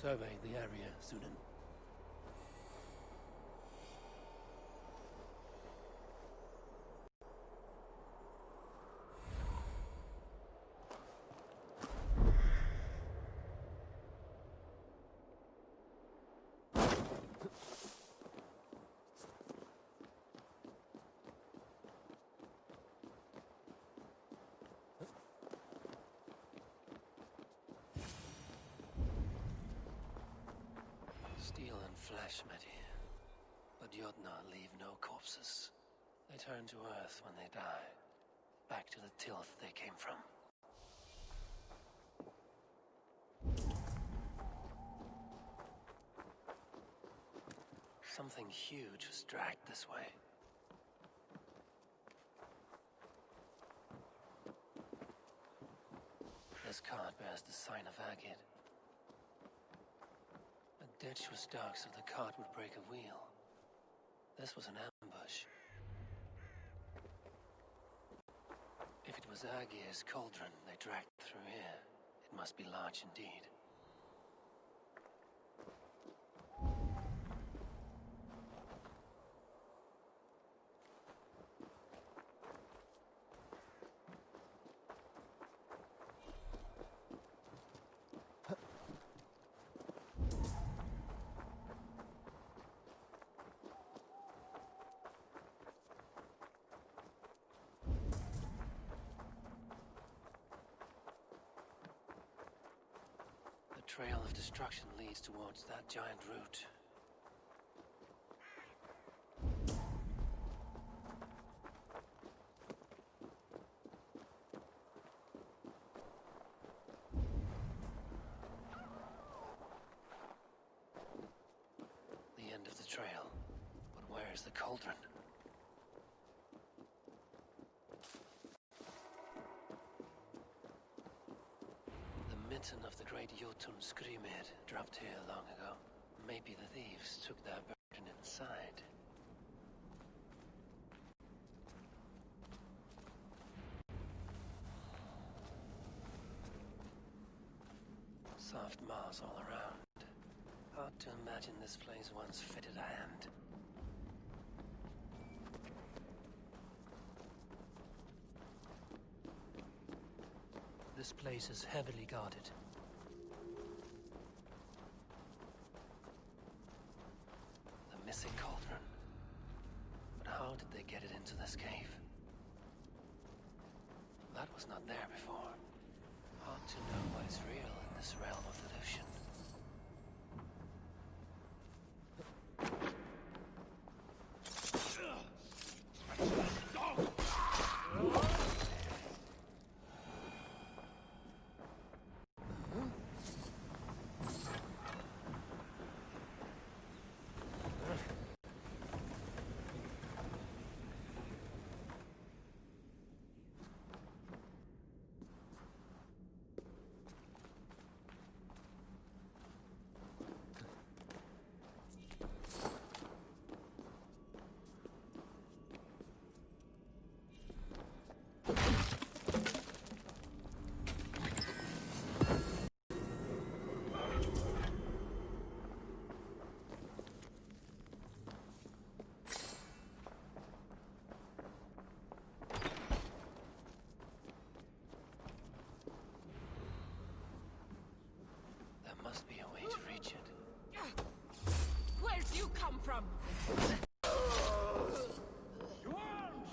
Survey the area, Sunan. Steel and flesh met here, but Jotunheim leave no corpses. They turn to earth when they die, back to the tilth they came from. Something huge was dragged this way. This cart bears the sign of Agid. The ditch was dark so the cart would break a wheel. This was an ambush. If it was Agir's cauldron they dragged through here, it must be large indeed. The trail of destruction leads towards that giant root. The end of the trail, but where is the cauldron? Mitten of the great Jotunheim Mead dropped here long ago. Maybe the thieves took their burden inside. Soft moss all around. Hard to imagine this place once fitted a hand. This place is heavily guarded. The missing cauldron. But how did they get it into this cave? That was not there before. Hard to know what is real in this realm of illusion. Must be a way to reach it. Where do you come from? To arms!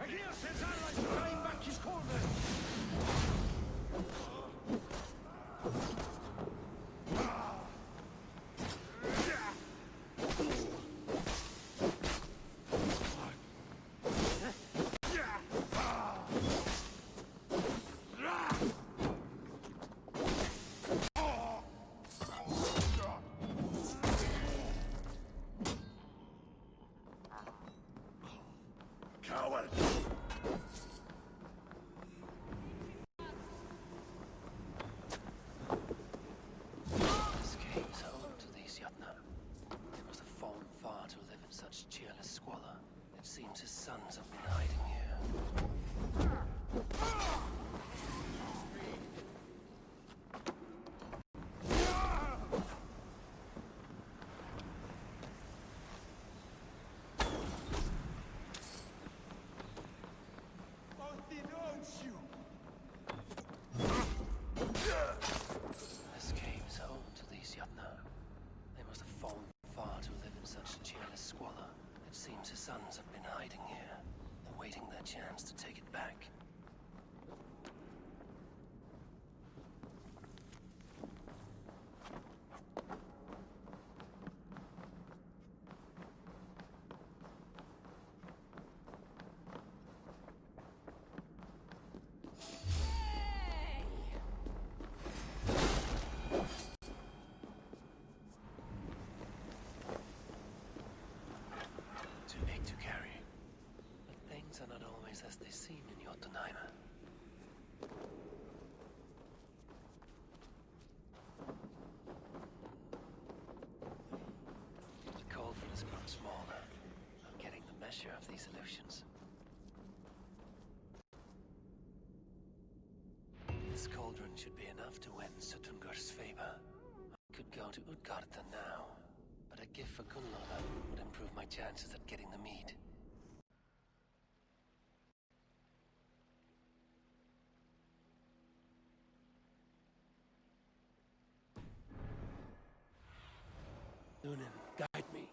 Agir sends allies to bring back his cauldron! Seems his sons have been hiding here. chance to take it back. Too big to carry. But things are not always as they seem in Jotunheim. The cauldron has grown smaller. I'm getting the measure of these illusions. This cauldron should be enough to win Suttungr's favor. I could go to Utgarda now, but a gift for Gunlodr would improve my chances at getting the mead. Lunin, guide me.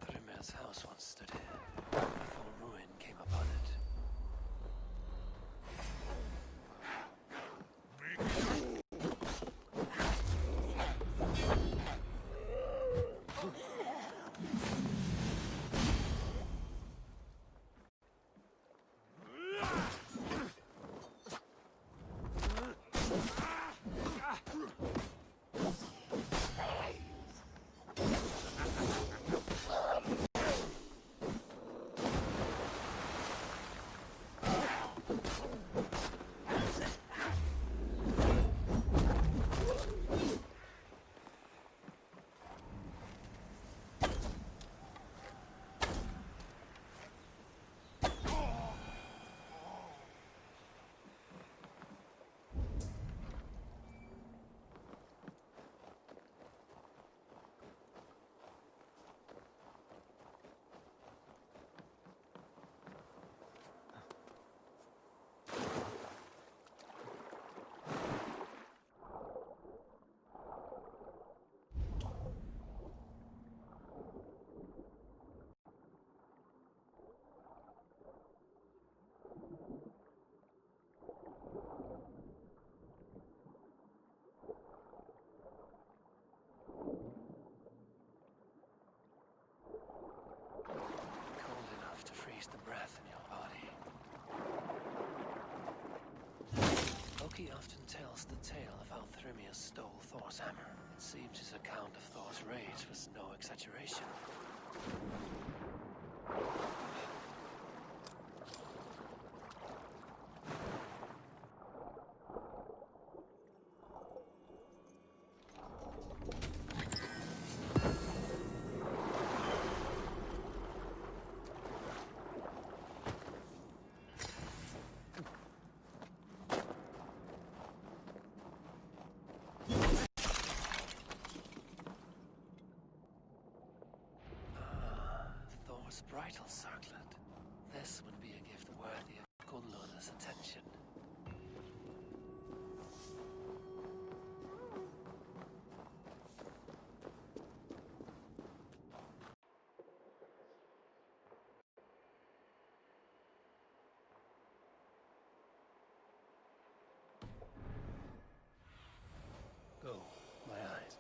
Thrym's house once stood here, before ruin came upon it. Cold enough to freeze the breath in your body. Loki often tells the tale of how Thrym stole Thor's hammer. It seems his account of Thor's rage was no exaggeration. Thor's bridal circlet. This would be a gift worthy of Gunlodr's attention. Go, my eyes.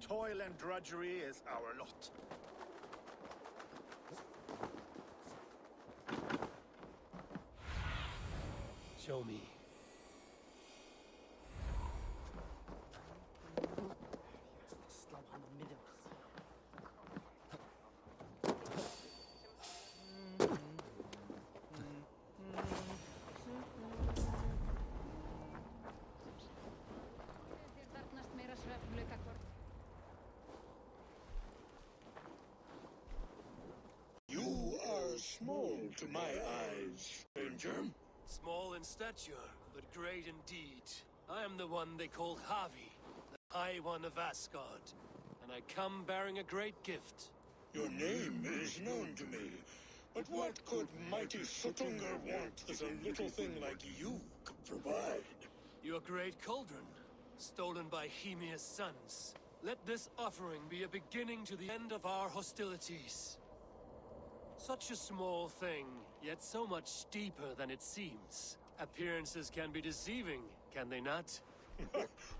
Toil and drudgery is our lot. Show me. eyes, stranger. Small in stature, but great in deed. I am the one they call Havi, the High One of Asgard, and I come bearing a great gift. Your name is known to me, but what could mighty Suttungr want that a little thing like you could provide? Your great cauldron, stolen by Hymir's sons. Let this offering be a beginning to the end of our hostilities. Such a small thing, yet so much deeper than it seems. Appearances can be deceiving, can they not?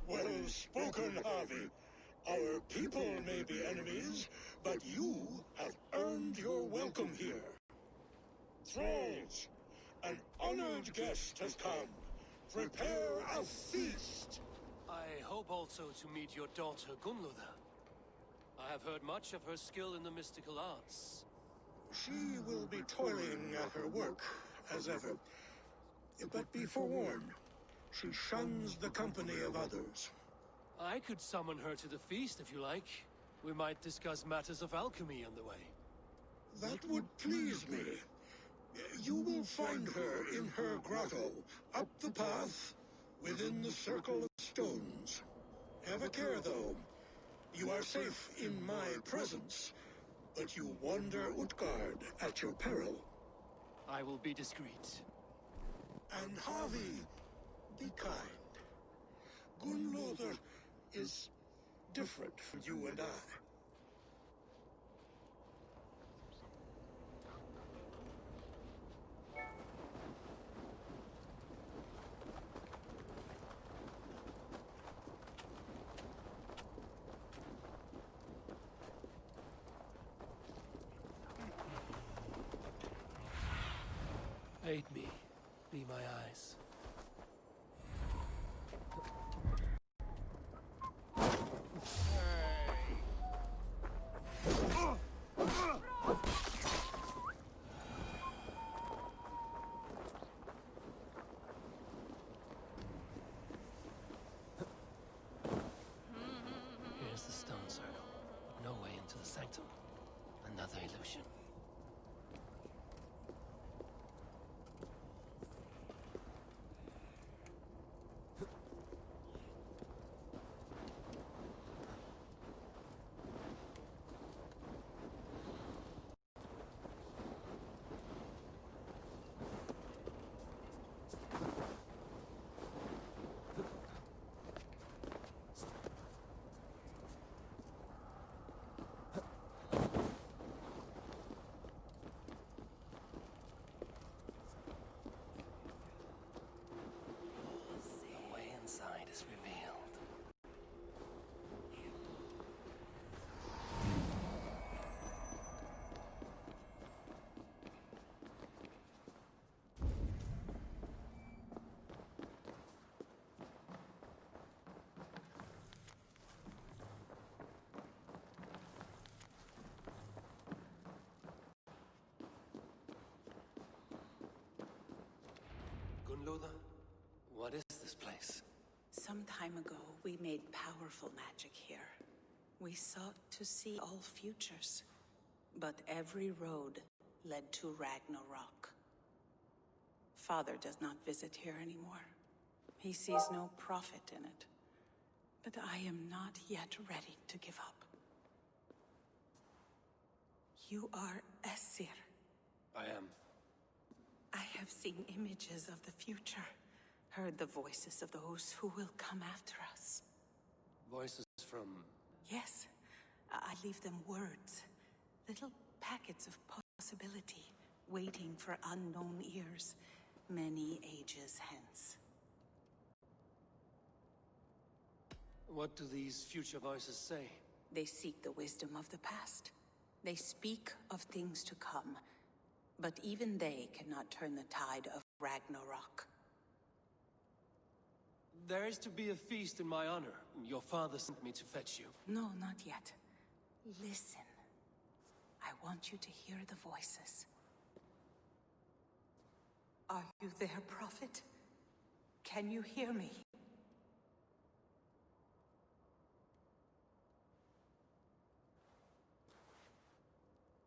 Well spoken, Harvey. Our people may be enemies, but you have earned your welcome here. Thralls, an honored guest has come. Prepare a feast. I hope also to meet your daughter Gunlodr. I have heard much of her skill in the mystical arts. She will be toiling at her work, as ever. But be forewarned, she shuns the company of others. I could summon her to the feast if you like. We might discuss matters of alchemy on the way. That would please me. You will find her in her grotto, up the path, within the circle of stones. Have a care, though. You are safe in my presence, but you wander Utgard at your peril. I will be discreet. And Harvey, be kind. Gunlodr is different from you and I. Aid me. Be my eyes. Here's the stone circle, but no way into the sanctum. Another illusion. Is revealed. Gunlodr, what is this place? Some time ago, we made powerful magic here. We sought to see all futures, but every road led to Ragnarok. Father does not visit here anymore. He sees no profit in it. But I am not yet ready to give up. You are Aesir. I am. I have seen images of the future. Heard the voices of those who will come after us. Voices from... Yes. I leave them words. Little packets of possibility, waiting for unknown ears, many ages hence. What do these future voices say? They seek the wisdom of the past. They speak of things to come. But even they cannot turn the tide of Ragnarok. There is to be a feast in my honor. Your father sent me to fetch you. No, not yet. Listen. I want you to hear the voices. Are you there, Prophet? Can you hear me?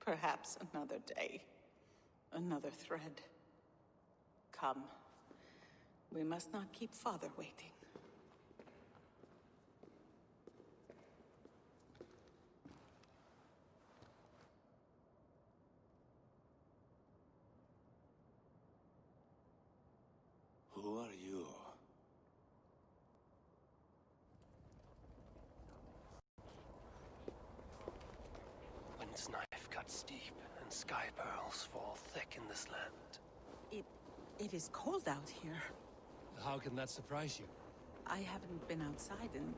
Perhaps another day. Another thread. Come. We must not keep Father waiting. Who are you? Wind's knife cuts deep, and sky pearls fall thick in this land. It is cold out here. How can that surprise you? I haven't been outside in...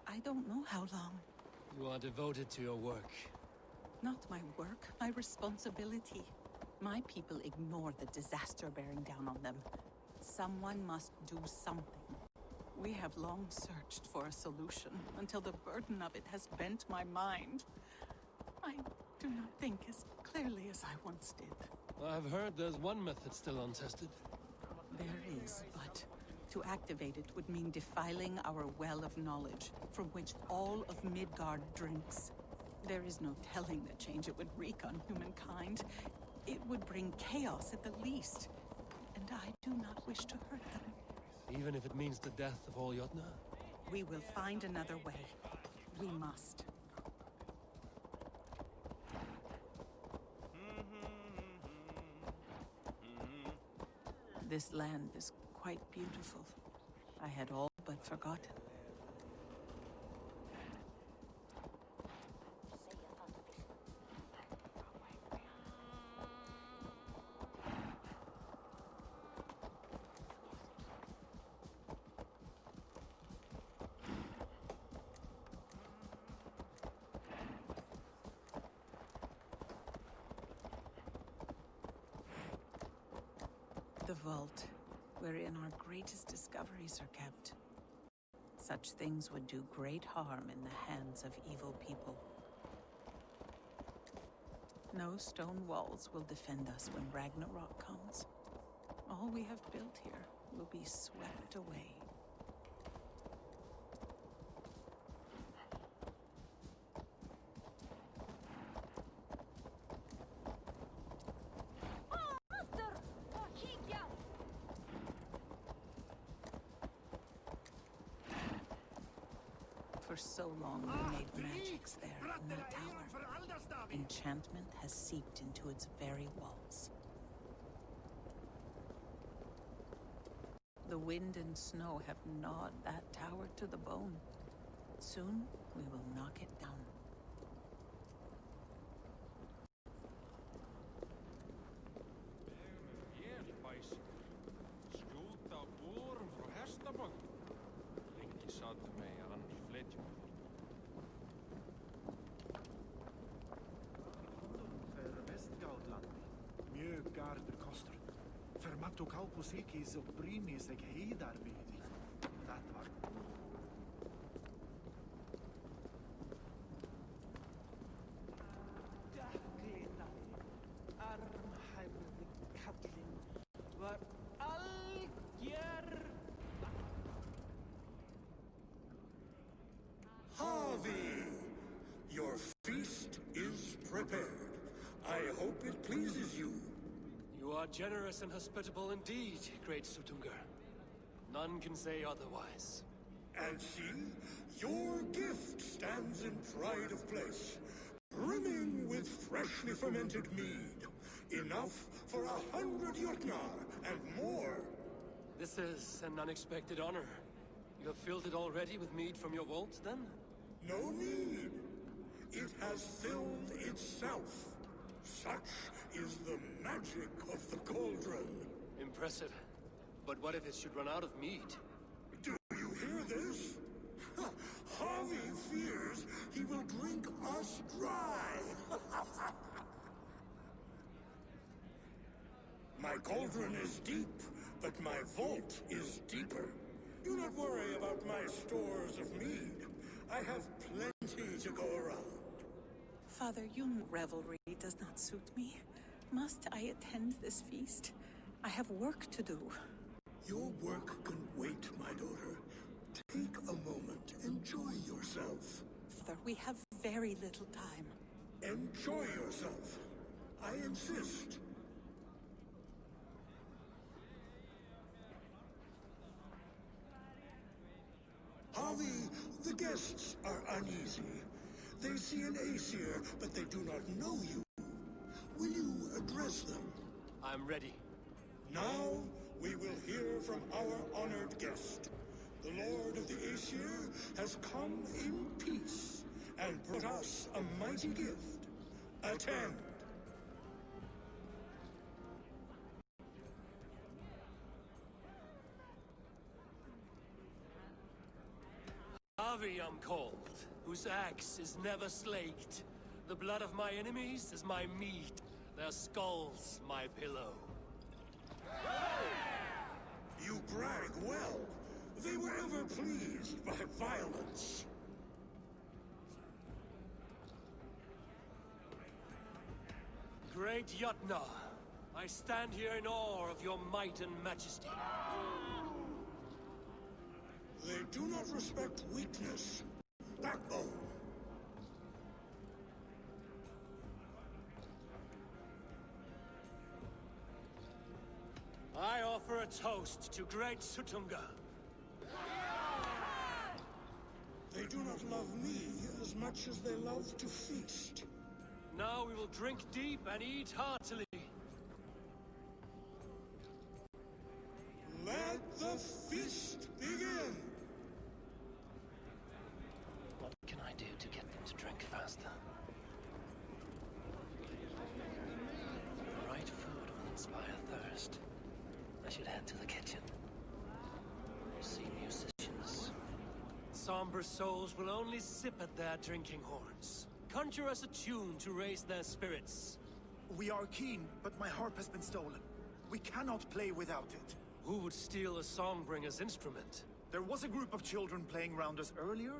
I don't know how long. You are devoted to your work. Not my work, my responsibility. My people ignore the disaster bearing down on them. Someone must do something. We have long searched for a solution, until the burden of it has bent my mind. I do not think as clearly as I once did. I've heard there's one method still untested. There is, but to activate it would mean defiling our well of knowledge, from which all of Midgard drinks. There is no telling the change it would wreak on humankind. It would bring chaos at the least, and I do not wish to hurt them. Even if it means the death of all Jotnar? We will find another way. We must. This land is quite beautiful. I had all but forgotten. The vault, wherein our greatest discoveries are kept. Such things would do great harm in the hands of evil people. No stone walls will defend us when Ragnarok comes. All we have built here will be swept away. For so long we made magics there in that tower. Enchantment has seeped into its very walls. The wind and snow have gnawed that tower to the bone. Soon we will knock it down. Fermatto kalpo sekis og brymi seg heidar við. Það var Dökklita armhæfði kallinn var algjör. Harvey, your feast is prepared. I hope it pleases you. You are generous and hospitable indeed, great Suttungr. None can say otherwise. And see, your gift stands in pride of place, brimming with freshly fermented mead. Enough for 100 Jotnar and more. This is an unexpected honor. You have filled it already with mead from your vault, then? No need. It has filled itself. Such is the magic of the cauldron. Impressive. But what if it should run out of mead? Do you hear this? Harvey fears he will drink us dry. My cauldron is deep, but my vault is deeper. Do not worry about my stores of mead. I have plenty to go around. Father, revelry does not suit me. Must I attend this feast? I have work to do. Your work can wait, my daughter. Take a moment. Enjoy yourself. Father, we have very little time. Enjoy yourself. I insist. Harvey, the guests are uneasy. They see an Aesir, but they do not know you. Will you address them? I'm ready. Now, we will hear from our honored guest. The Lord of the Aesir has come in peace and brought us a mighty gift. Attend. Harvey I'm called, whose axe is never slaked. The blood of my enemies is my meat, their skulls my pillow. You brag well. They were ever pleased by violence. Great Jotunheim, I stand here in awe of your might and majesty. They do not respect weakness. Backbone. I offer a toast to great Suttungr. They do not love me as much as they love to feast. Now we will drink deep and eat heartily. Let the feast begin! What can I do to get them to drink faster? The right food will inspire thirst. I should head to the kitchen. I see musicians. Somber souls will only sip at their drinking horns. Conjure us a tune to raise their spirits. We are keen, but my harp has been stolen. We cannot play without it. Who would steal a songbringer's instrument? There was a group of children playing around us earlier,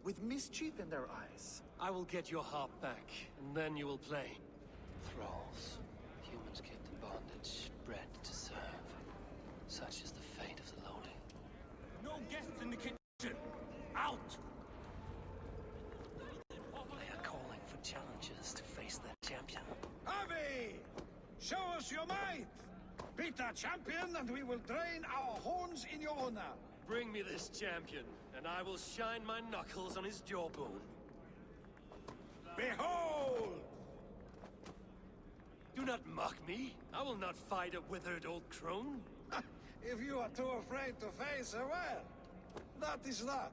with mischief in their eyes. I will get your harp back, and then you will play. Thralls. Humans kept in bondage, bred to serve. Such is the fate of the lowly. No guests in the kitchen! Out! They are calling for challengers to face their champion. Harvey! Show us your might! Beat our champion and we will drain our horns in your honor. Bring me this champion, and I will shine my knuckles on his jawbone. Behold! Do not mock me. I will not fight a withered old crone. If you are too afraid to face her, well, that is that.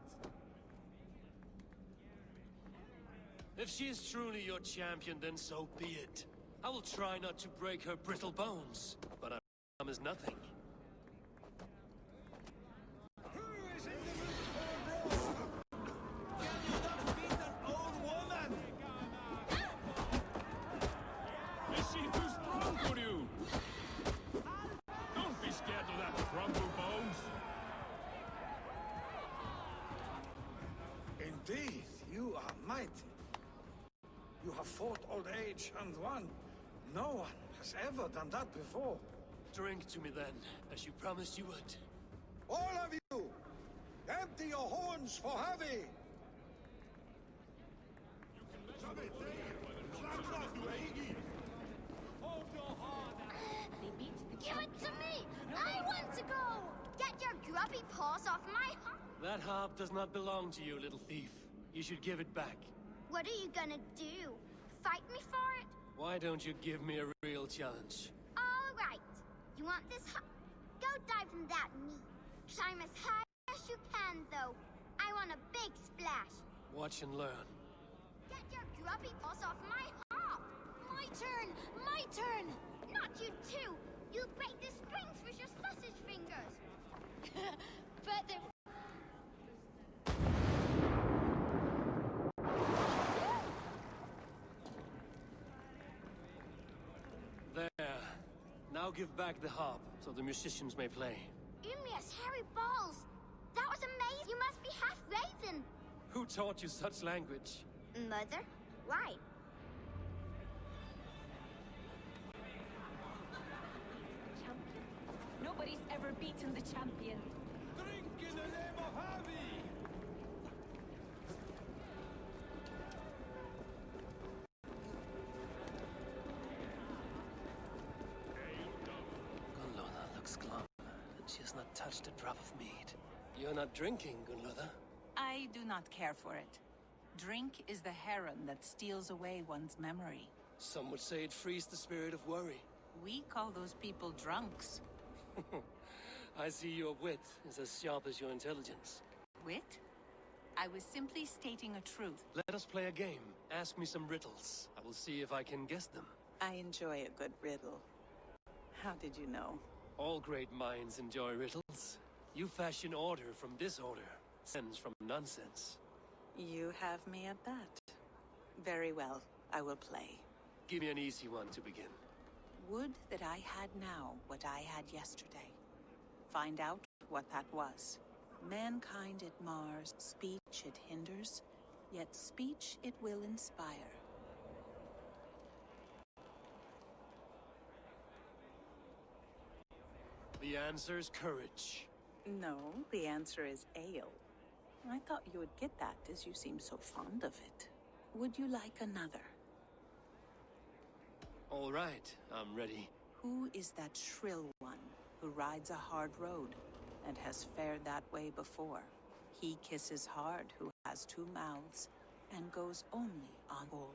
If she is truly your champion, then so be it. I will try not to break her brittle bones, but I promise nothing. Who is in the mood for a brawl? Can you not beat an old woman? Is she too strong for you? Don't be scared of that crumble bones. Indeed, you are mighty. You have fought old age and won. No one has ever done that before. Drink to me then, as you promised you would. All of you, empty your horns for Harvey. Give it to me! I want to go! Get your grubby paws off my harp! That harp does not belong to you, little thief. You should give it back. What are you gonna do? Fight me for it? Why don't you give me a real challenge? All right. You want this harp? Go dive in that meat. Climb as high as you can, though. I want a big splash. Watch and learn. Get your grubby paws off my harp! My turn! My turn! Not you too! You'll break the strings with your sausage fingers! But the... There. Now give back the harp, so the musicians may play. Mimir's hairy balls! That was amazing! You must be half-raven! Who taught you such language? Mother? Why? Champion? Nobody's ever beaten the champion. Drink in the name of Harvey! touched a drop of mead. You're not drinking, Gunlodr. I do not care for it. Drink is the heron that steals away one's memory. Some would say it frees the spirit of worry. We call those people drunks. I see your wit is as sharp as your intelligence. Wit? I was simply stating a truth. Let us play a game. Ask me some riddles. I will see if I can guess them. I enjoy a good riddle. How did you know? All great minds enjoy riddles. You fashion order from disorder, sense from nonsense. You have me at that. Very well, I will play. Give me an easy one to begin. Would that I had now what I had yesterday. Find out what that was. Mankind it mars, speech it hinders, yet speech it will inspire. The answer's courage. No, the answer is ale. I thought you would get that, as you seem so fond of it. Would you like another? All right, I'm ready. Who is that shrill one who rides a hard road and has fared that way before? He kisses hard who has two mouths and goes only on gold.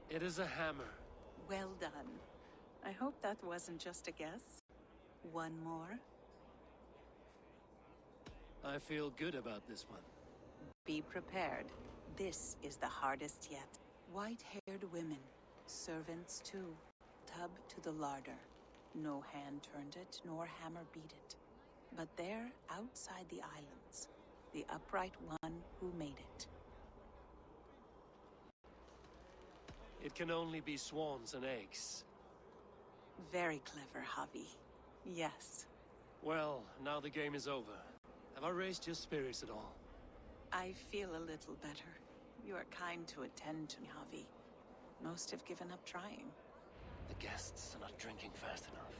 It is a hammer. Well done. I hope that wasn't just a guess. One more. I feel good about this one. Be prepared. This is the hardest yet. White-haired women, servants too, tub to the larder. No hand turned it, nor hammer beat it. But there, outside the islands, the upright one who made it. It can only be swans and eggs. Very clever, Javi. Yes. Well, now the game is over. Have I raised your spirits at all? I feel a little better. You are kind to attend to me, Javi. Most have given up trying. The guests are not drinking fast enough.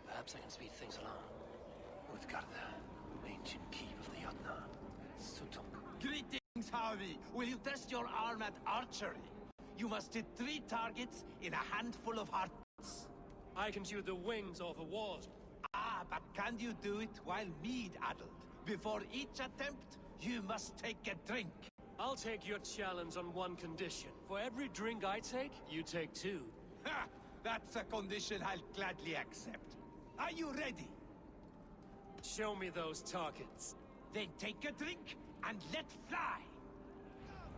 Perhaps I can speed things along. We've got the ancient keep of the Jotunheim, Suttungr. Greetings, Javi. Will you test your arm at archery? You must hit 3 targets in a handful of hearts. I can shoot the wings off a wasp. Ah, but can you do it while Mead addled? Before each attempt, you must take a drink. I'll take your challenge on one condition. For every drink I take, you take 2. Ha! That's a condition I'll gladly accept. Are you ready? Show me those targets. Then take a drink and let fly.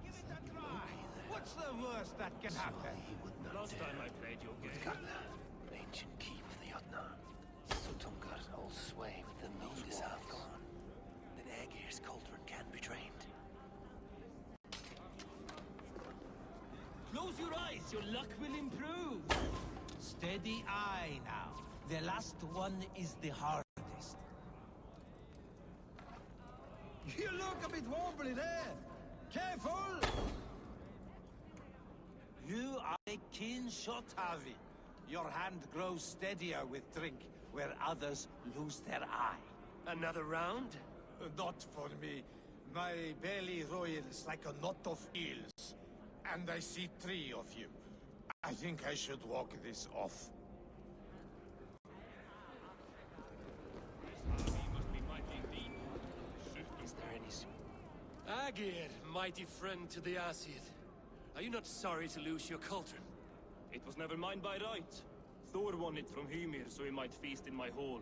Give it a try. What's the worst that can happen? Last time I played your game. We've got the ancient keep of the Jotunheim, Suttungr holds sway, but the Mead is half gone. Then Aegir's cauldron can be drained. Close your eyes, your luck will improve. Steady eye now. The last one is the hardest. You look a bit wobbly there. Careful! You are a keen shot, Javi. Your hand grows steadier with drink, where others lose their eye. Another round? Not for me. My belly roils like a knot of eels. And I see 3 of you. I think I should walk this off. Is there any... Aegir, mighty friend to the Aesir. Are you not sorry to lose your cauldron? It was never mine by right. Thor won it from Mimir so he might feast in my hall.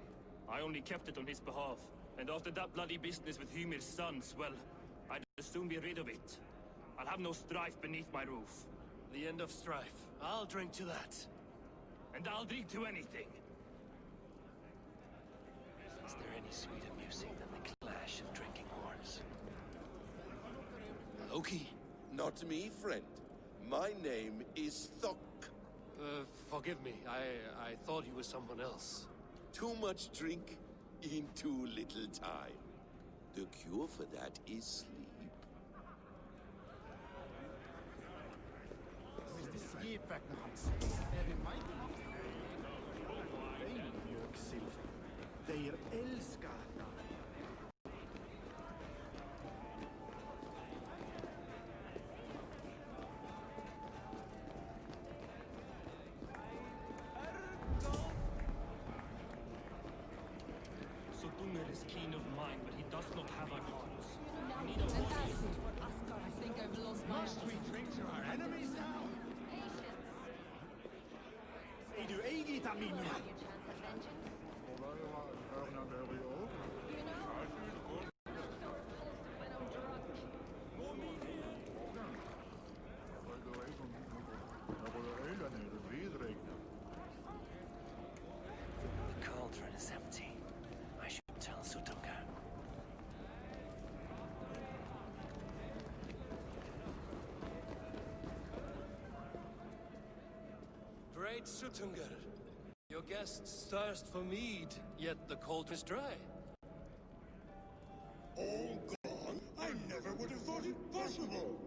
I only kept it on his behalf. And after that bloody business with Hymir's sons, well, I'd soon be rid of it. I'll have no strife beneath my roof. The end of strife. I'll drink to that. And I'll drink to anything. Is there any sweeter music than the clash of drinking horns? Loki. Not me, friend. My name is Thok. Forgive me. I thought he was someone else. Too much drink in too little time. The cure for that is sleep. Þeir elska þetta. Suttungr is keen of mind, but he does not have our hearts. We need a And that's it for Asgard. I think I've lost my... Must we drink to our enemies now? Ei du eigita minua? The cauldron is empty. I should tell Suttungr. Great Suttungr. Your guests thirst for mead, yet the cauldron is dry. All gone? I never would have thought it possible.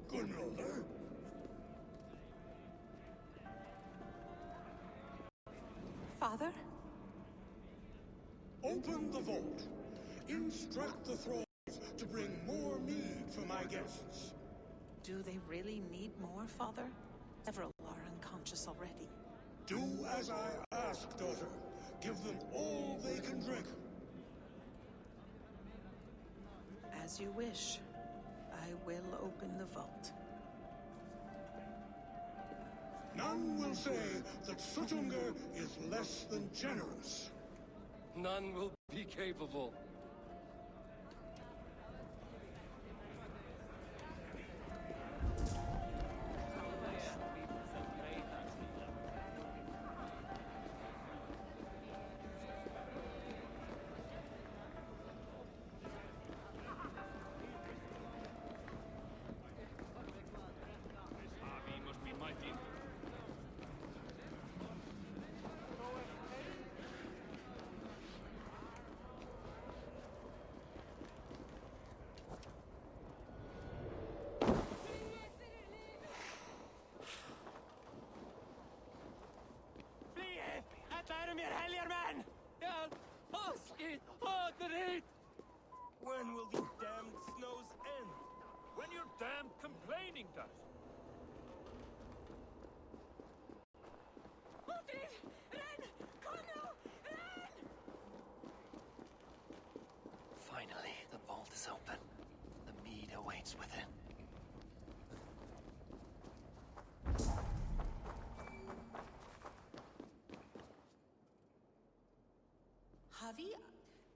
Gunlodr. Father? Open the vault. Instruct the thralls to bring more mead for my guests. Do they really need more, Father? Several are unconscious already. Do as I ask, daughter. Give them all they can drink. As you wish. I will open the vault. None will say that Suttungr is less than generous. None will be capable. When will these damned snows end? When your damned complaining does. Finally, the vault is open. The mead awaits within. Javi,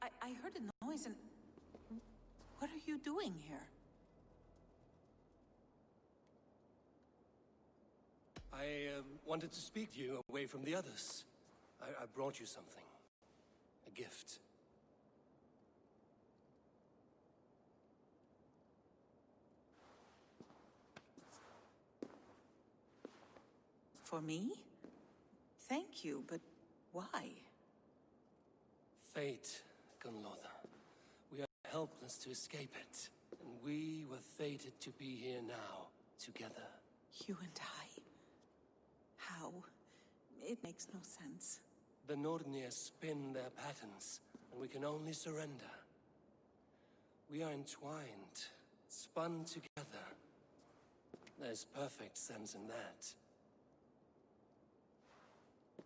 I heard a noise and... What are you doing here? I wanted to speak to you away from the others. I brought you something. A gift. For me? Thank you, but why? Fate, Gunlodr. We are helpless to escape it. And we were fated to be here now, together. You and I? How? It makes no sense. The Nornir spin their patterns, and we can only surrender. We are entwined, spun together. There's perfect sense in that.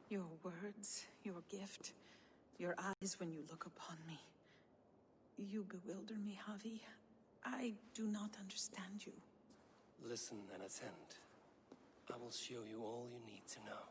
Your words, your gift, your eyes when you look upon me. You bewilder me, Javi. I do not understand you. Listen and attend. I will show you all you need to know.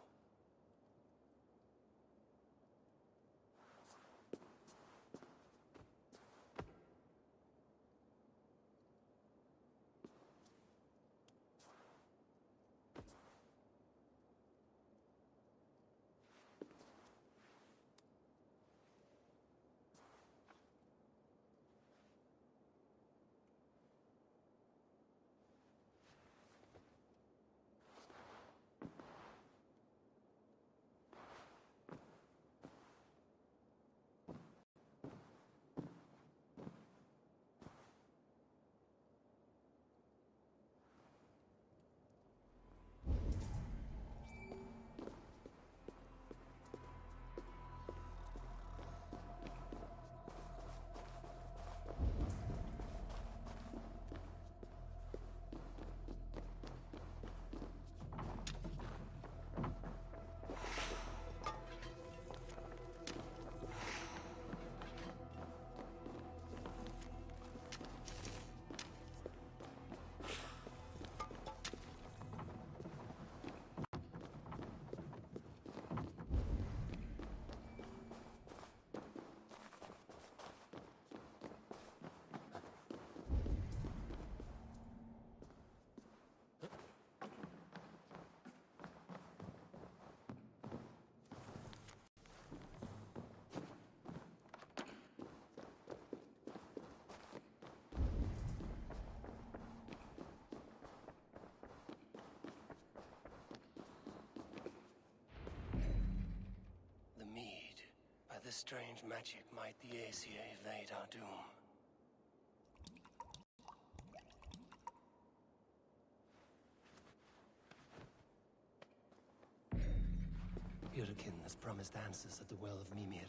strange magic might the Aesir have laid our doom? Yurikin has promised answers at the well of Mimir.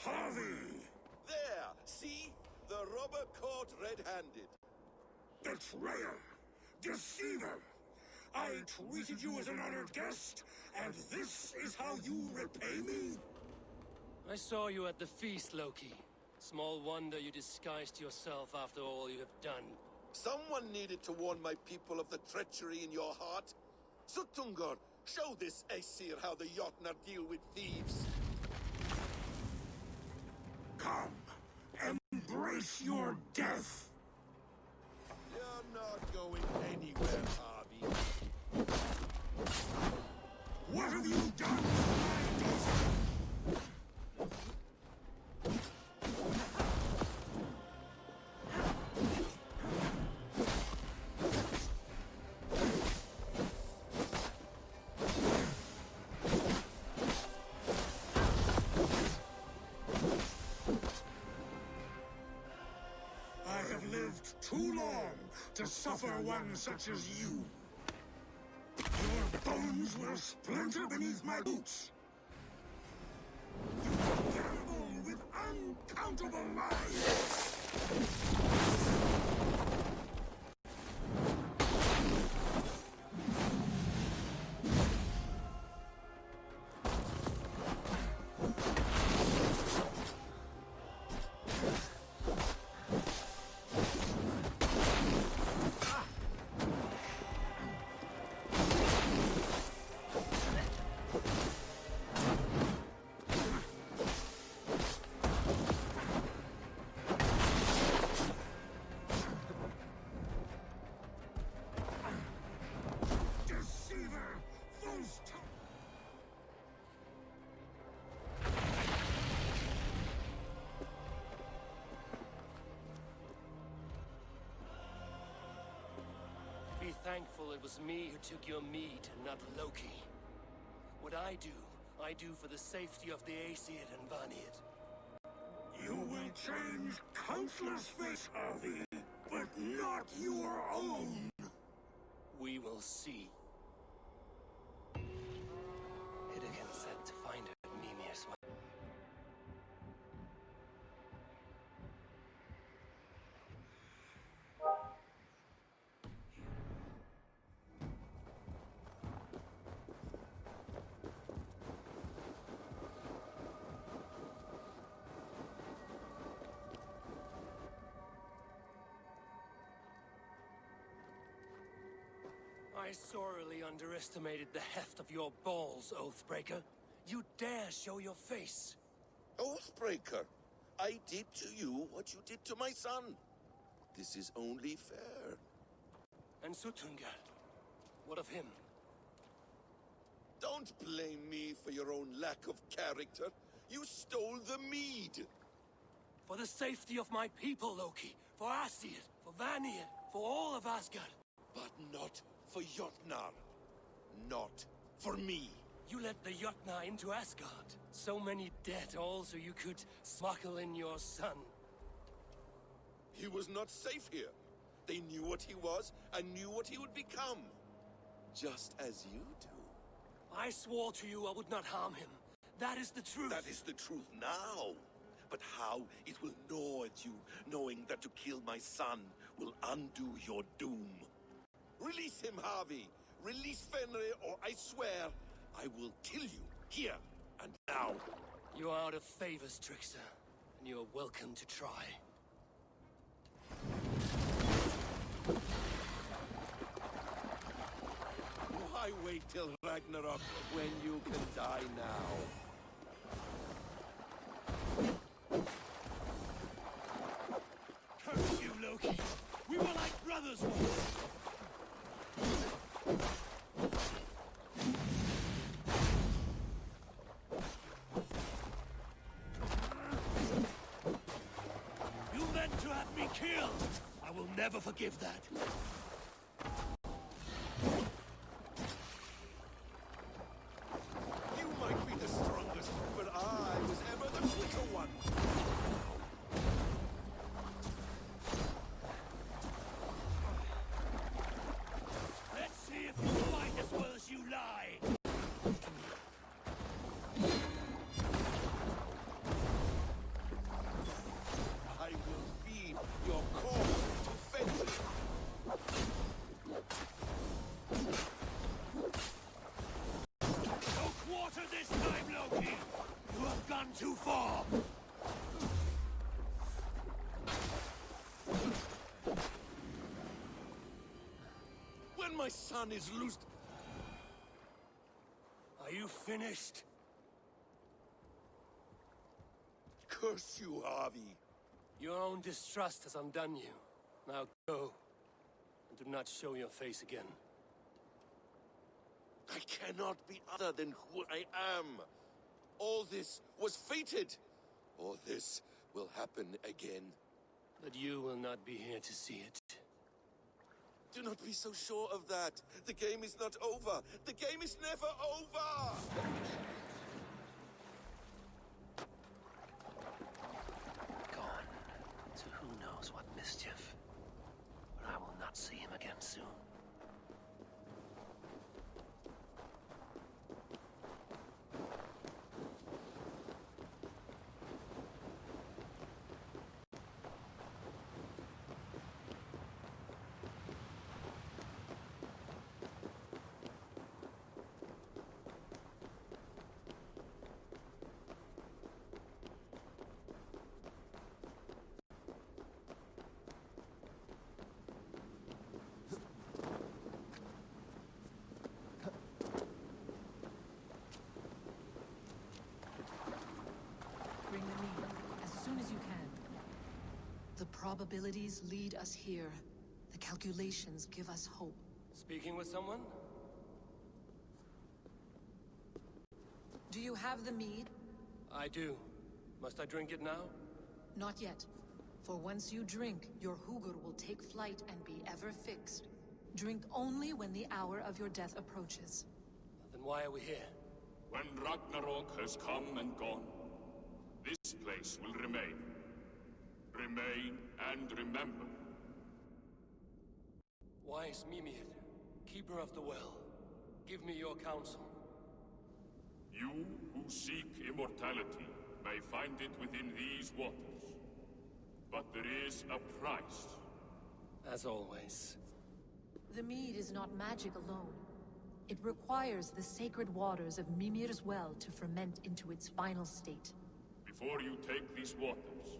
Harvey! There! See? The robber caught red-handed. Betrayer! Deceiver! I treated you as an honored guest, and this is how you repay me? I saw you at the feast, Loki. Small wonder you disguised yourself after all you have done. Someone needed to warn my people of the treachery in your heart. Suttungr, show this Aesir how the Jotnar deal with thieves. Come, embrace your death! You're not going anywhere, Harvey. What have you done to my daughter? I have lived too long to suffer one such as you. Your bones will splinter beneath my boots. You gamble with uncountable lives. Be thankful it was me who took your Mead and not Loki. What I do for the safety of the Aesir and Vanir. You will change countless fates, Harvey, but not your own. We will see. Hidekin said to find her at Mimir's well. I sorely underestimated the heft of your balls, Oathbreaker. You dare show your face. Oathbreaker, I did to you what you did to my son. This is only fair. And Suttungr, what of him? Don't blame me for your own lack of character. You stole the mead. For the safety of my people, Loki. For Aesir, for Vanir, for all of Asgard. But not for Jotnar. Not for me. You let the Jotnar into Asgard. So many dead, all so you could smuggle in your son. He was not safe here. They knew what he was and knew what he would become. Just as you do. I swore to you I would not harm him. That is the truth. That is the truth now. But how it will gnaw at you, knowing that to kill my son will undo your doom. Release him, Harvey. Release Fenrir, or I swear, I will kill you, here and now. You are out of favors, Trickster, and you are welcome to try. Why wait till Ragnarok when you can die now? never forgive that. You might be the strongest, but I was ever the quicker one. Let's see if you fight as well as you lie. I will be your call to fence. No quarter this time, Loki! You have gone too far! When my son is loosed... Are you finished? Curse you, Harvey. Your own distrust has undone you. Now go. And do not show your face again. I cannot be other than who I am. All this was fated. All this will happen again. But you will not be here to see it. Do not be so sure of that. The game is not over. The game is never over! Gone to who knows what mischief. But I will not see him again soon. Bring the Mead, as soon as you can. The probabilities lead us here. The calculations give us hope. Speaking with someone? Do you have the Mead? I do. Must I drink it now? Not yet. For once you drink, your Hugur will take flight and be ever fixed. Drink only when the hour of your death approaches. Then why are we here? When Ragnarok has come and gone, this place will remain. Remain and remember. Wise Mimir, keeper of the well, give me your counsel. You who seek immortality may find it within these waters. But there is a price. As always. The Mead is not magic alone. It requires the sacred waters of Mimir's well to ferment into its final state. Before you take these waters,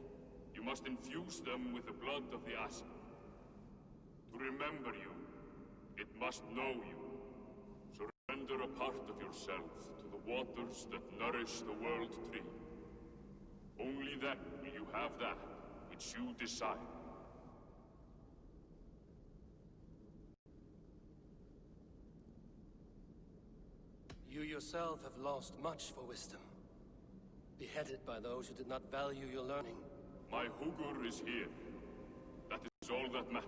you must infuse them with the blood of the Asa. To remember you, it must know you. Surrender a part of yourself to the waters that nourish the World Tree. Only then will you have that which you desire. You yourself have lost much for wisdom. Beheaded by those who did not value your learning. My Hugur is here. That is all that matters.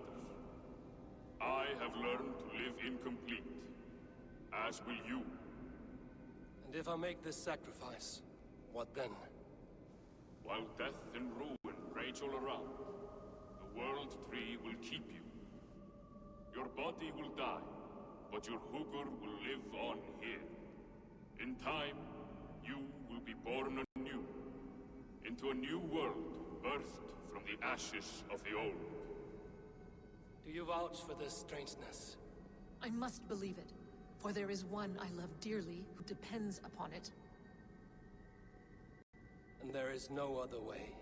I have learned to live incomplete, as will you. And if I make this sacrifice, what then? While death and ruin rage all around, the World Tree will keep you. Your body will die, but your Hugur will live on here. In time, you will be born anew, into a new world birthed from the ashes of the old. Do you vouch for this strangeness? I must believe it, for there is one I love dearly who depends upon it. And there is no other way.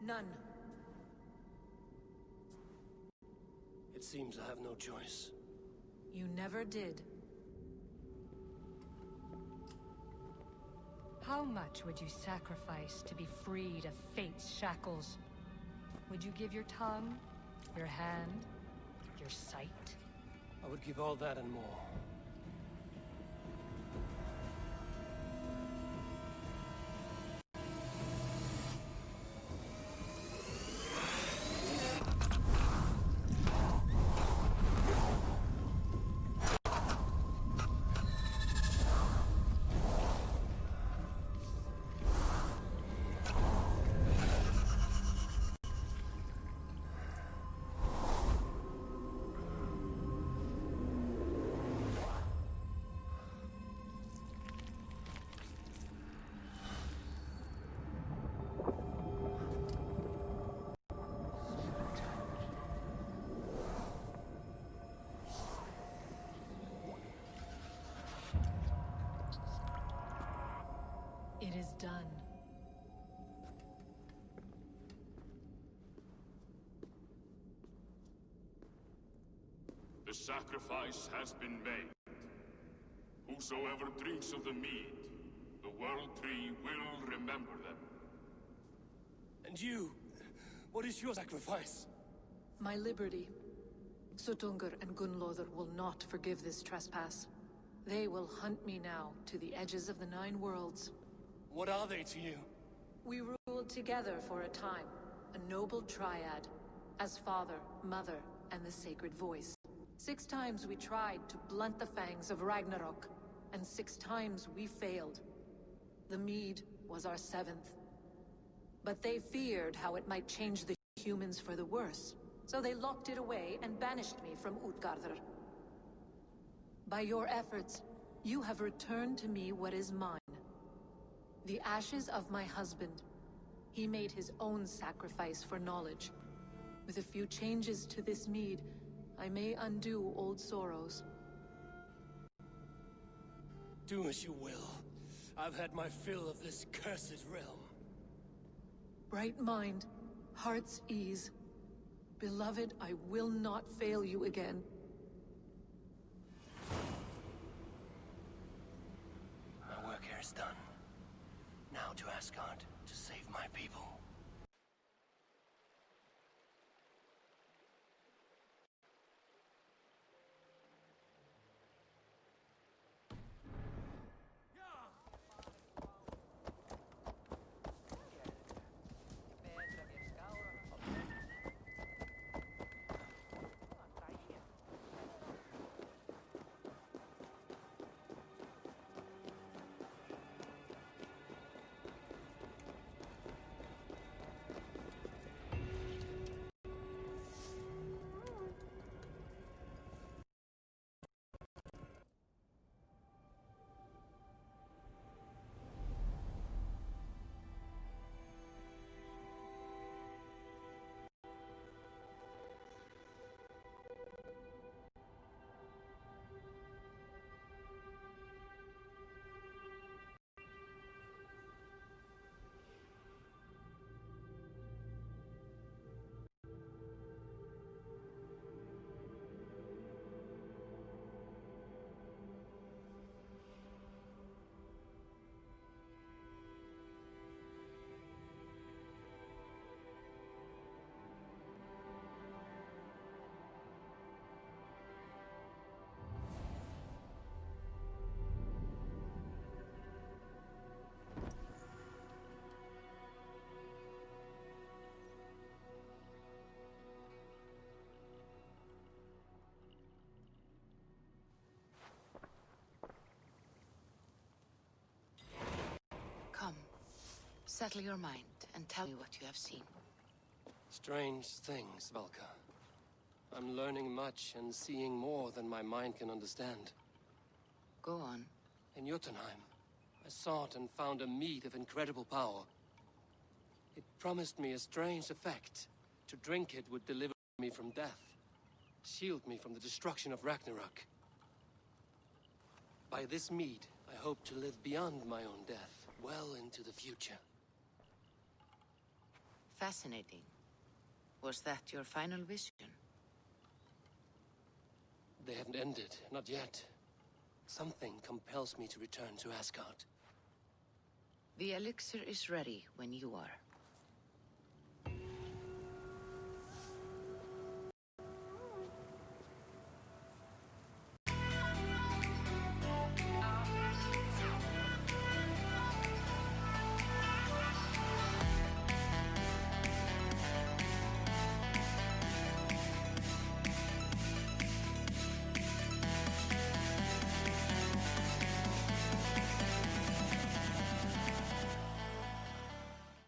None. It seems I have no choice. You never did. How much would you sacrifice to be freed of fate's shackles? Would you give your tongue, your hand, your sight? I would give all that and more. done. The sacrifice has been made. Whosoever drinks of the mead, the World Tree will remember them. And you? What is your sacrifice? My liberty. Suttungr and Gunlodr will not forgive this trespass. They will hunt me now to the edges of the 9 worlds. What are they to you? We ruled together for a time, a noble triad, as father, mother, and the sacred voice. 6 times we tried to blunt the fangs of Ragnarok, and 6 times we failed. The Mead was our 7th. But they feared how it might change the humans for the worse, so they locked it away and banished me from Utgardr. By your efforts, you have returned to me what is mine. The ashes of my husband. He made his own sacrifice for knowledge. With a few changes to this mead, I may undo old sorrows. Do as you will. I've had my fill of this cursed realm. Bright mind, heart's ease. Beloved, I will not fail you again. My work here is done. Now to Asgard to save my people. Settle your mind and tell me what you have seen. Strange things, Valka. I'm learning much and seeing more than my mind can understand. Go on. In Jotunheim, I sought and found a mead of incredible power. It promised me a strange effect. To drink it would deliver me from death, shield me from the destruction of Ragnarok. By this mead, I hope to live beyond my own death, well into the future. Fascinating. Was that your final vision? They haven't ended, not yet. Something compels me to return to Asgard. The elixir is ready when you are.